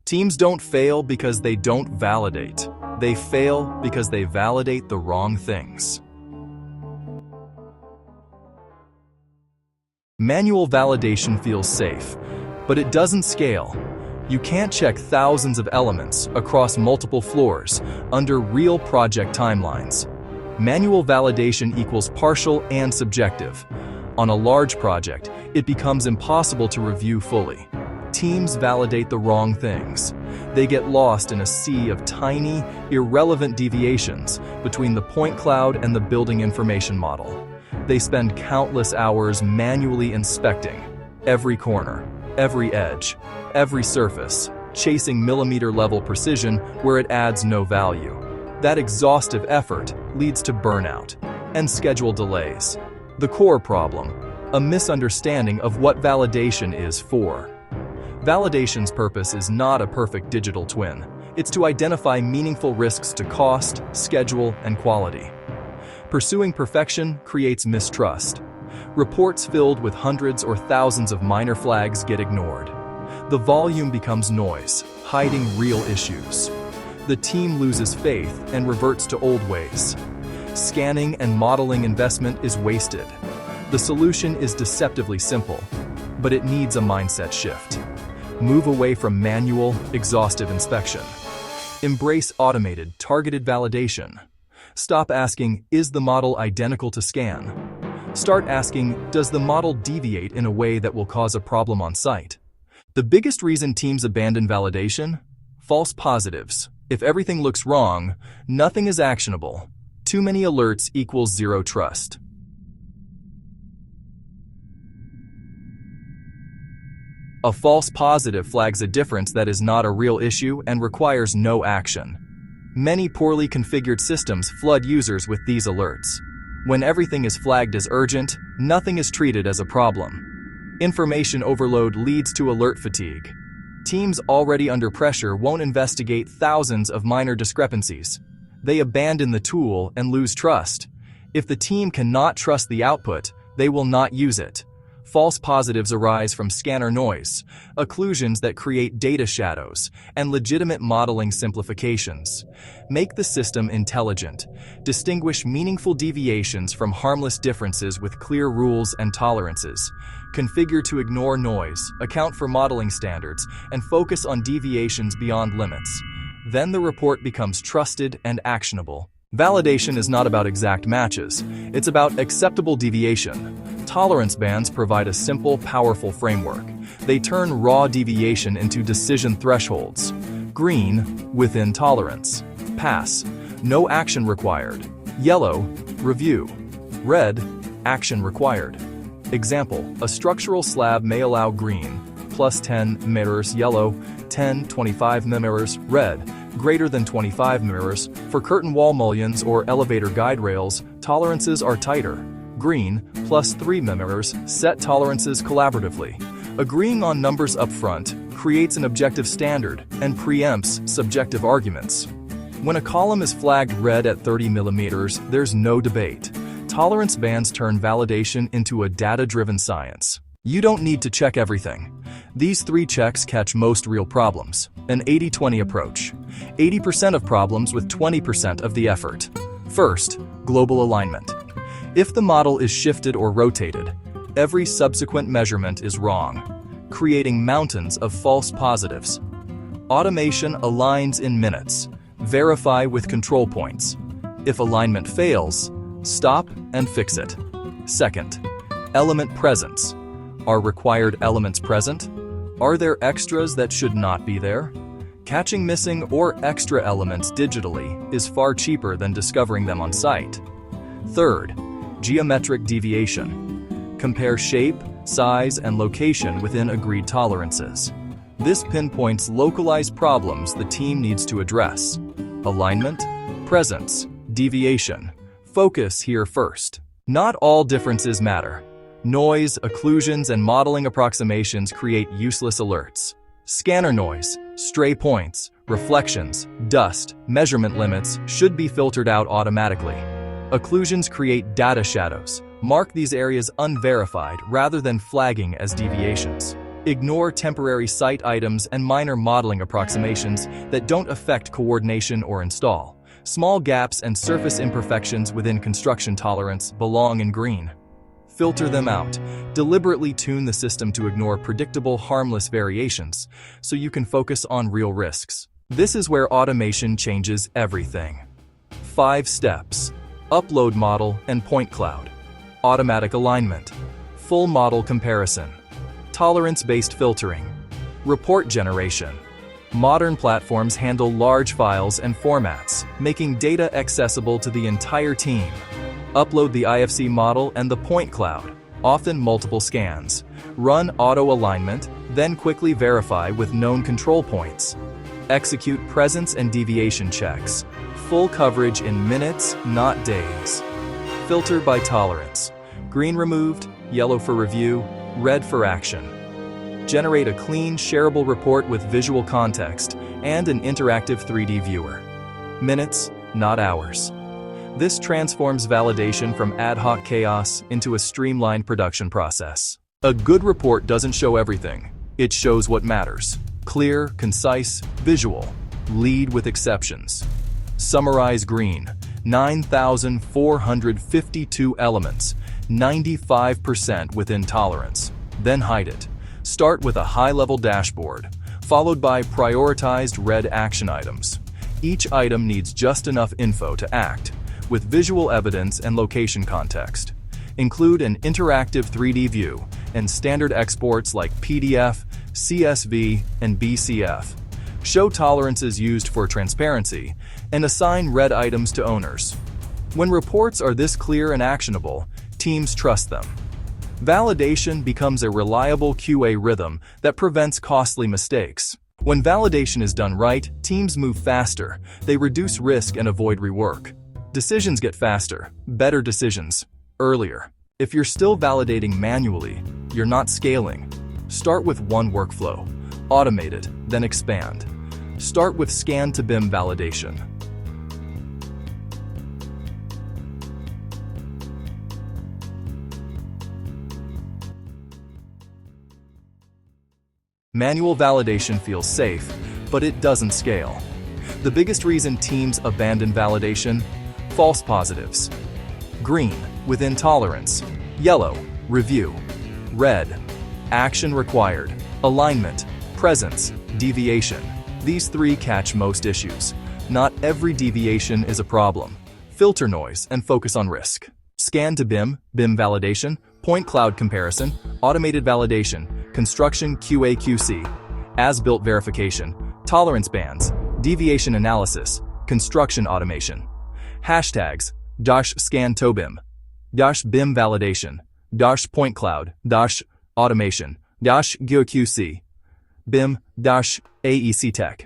Teams don't fail because they don't validate. They fail because they validate the wrong things. Manual validation feels safe, but it doesn't scale. You can't check thousands of elements across multiple floors under real project timelines. Manual validation equals partial and subjective. On a large project, it becomes impossible to review fully. Teams validate the wrong things. They get lost in a sea of tiny, irrelevant deviations between the point cloud and the building information model. They spend countless hours manually inspecting every corner, every edge, every surface, chasing millimeter-level precision where it adds no value. That exhaustive effort leads to burnout and schedule delays. The core problem: a misunderstanding of what validation is for. Validation's purpose is not a perfect digital twin. It's to identify meaningful risks to cost, schedule, and quality. Pursuing perfection creates mistrust. Reports filled with hundreds or thousands of minor flags get ignored. The volume becomes noise, hiding real issues. The team loses faith and reverts to old ways. Scanning and modeling investment is wasted. The solution is deceptively simple, but it needs a mindset shift. Move away from manual, exhaustive inspection. Embrace automated, targeted validation. Stop asking, is the model identical to scan? Start asking, does the model deviate in a way that will cause a problem on site? The biggest reason teams abandon validation? False positives. If everything looks wrong, nothing is actionable. Too many alerts equals zero trust. A false positive flags a difference that is not a real issue and requires no action. Many poorly configured systems flood users with these alerts. When everything is flagged as urgent, nothing is treated as a problem. Information overload leads to alert fatigue. Teams already under pressure won't investigate thousands of minor discrepancies. They abandon the tool and lose trust. If the team cannot trust the output, they will not use it. False positives arise from scanner noise, occlusions that create data shadows, and legitimate modeling simplifications. Make the system intelligent. Distinguish meaningful deviations from harmless differences with clear rules and tolerances. Configure to ignore noise, account for modeling standards, and focus on deviations beyond limits. Then the report becomes trusted and actionable. Validation is not about exact matches. It's about acceptable deviation. Tolerance bands provide a simple, powerful framework. They turn raw deviation into decision thresholds. Green, within tolerance. Pass, no action required. Yellow, review. Red, action required. Example, a structural slab may allow green, plus 10 mm, yellow, 10-25 mm, red, greater than 25 mm. For curtain wall mullions or elevator guide rails, tolerances are tighter. Green, plus 3 mm, set tolerances collaboratively. Agreeing on numbers up front creates an objective standard and preempts subjective arguments. When a column is flagged red at 30 mm, there's no debate. Tolerance bands turn validation into a data-driven science. You don't need to check everything. These 3 checks catch most real problems. An 80-20 approach. 80% of problems with 20% of the effort. First, global alignment. If the model is shifted or rotated, every subsequent measurement is wrong, creating mountains of false positives. Automation aligns in minutes. Verify with control points. If alignment fails, stop and fix it. Second, element presence. Are required elements present? Are there extras that should not be there? Catching missing or extra elements digitally is far cheaper than discovering them on site. Third, geometric deviation. Compare shape, size, and location within agreed tolerances. This pinpoints localized problems the team needs to address. Alignment, presence, deviation. Focus here first. Not all differences matter. Noise, occlusions, and modeling approximations create useless alerts. Scanner noise, stray points, reflections, dust, measurement limits should be filtered out automatically. Occlusions create data shadows. Mark these areas unverified rather than flagging as deviations. Ignore temporary site items and minor modeling approximations that don't affect coordination or install. Small gaps and surface imperfections within construction tolerance belong in green. Filter them out. Deliberately tune the system to ignore predictable, harmless variations so you can focus on real risks. This is where automation changes everything. 5 steps. Upload model and point cloud. Automatic alignment. Full model comparison. Tolerance-based filtering. Report generation. Modern platforms handle large files and formats, making data accessible to the entire team. Upload the IFC model and the point cloud, often multiple scans. Run auto alignment, then quickly verify with known control points. Execute presence and deviation checks. Full coverage in minutes, not days. Filter by tolerance. Green removed, yellow for review, red for action. Generate a clean, shareable report with visual context and an interactive 3D viewer. Minutes, not hours. This transforms validation from ad hoc chaos into a streamlined production process. A good report doesn't show everything. It shows what matters. Clear, concise, visual. Lead with exceptions. Summarize green. 9,452 elements, 95% within tolerance. Then hide it. Start with a high-level dashboard, followed by prioritized red action items. Each item needs just enough info to act, with visual evidence and location context. Include an interactive 3D view and standard exports like PDF, CSV, and BCF. Show tolerances used for transparency, and assign red items to owners. When reports are this clear and actionable, teams trust them. Validation becomes a reliable QA rhythm that prevents costly mistakes. When validation is done right, teams move faster, they reduce risk and avoid rework. Decisions get faster, better decisions, earlier. If you're still validating manually, you're not scaling. Start with one workflow, automate it, then expand. Start with Scan-to-BIM validation. Manual validation feels safe, but it doesn't scale. The biggest reason teams abandon validation: false positives. Green, within tolerance. Yellow, review. Red, action required. Alignment, presence, deviation. These 3 catch most issues. Not every deviation is a problem. Filter noise and focus on risk. Scan-to-BIM, BIM validation, point cloud comparison, automated validation, construction QA/QC, as-built verification, tolerance bands, deviation analysis, construction automation. Hashtags: #Scan-to-BIM, #BIM validation, #point cloud, #automation, #QC, BIM, #AEC Tech.